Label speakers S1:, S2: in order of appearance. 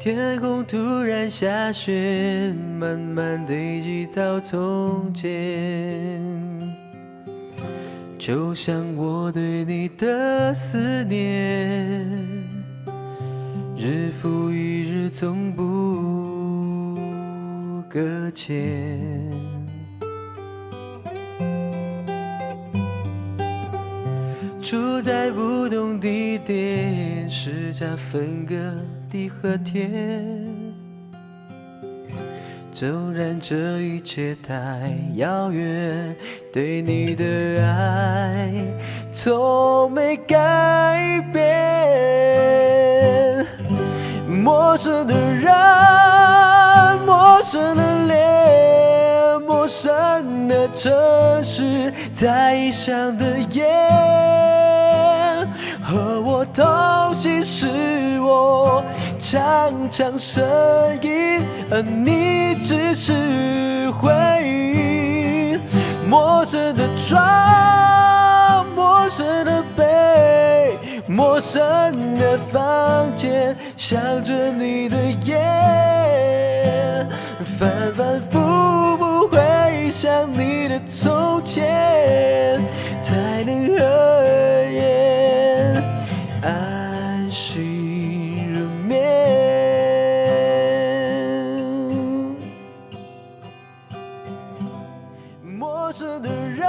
S1: 天空突然下雪，慢慢堆积草丛间，就像我对你的思念，日复一日，从不搁浅。住在不同地点，时差分隔地和天。纵然这一切太遥远，对你的爱从没改变。陌生的人，陌生的脸，陌生的城市，在异乡的夜，和我同行是我常常声音，而你只是回忆。陌生的窗，陌生的背，陌生的房间，想着你的夜，反反复复回想你的从前，才能合眼安心入眠。陌生的人，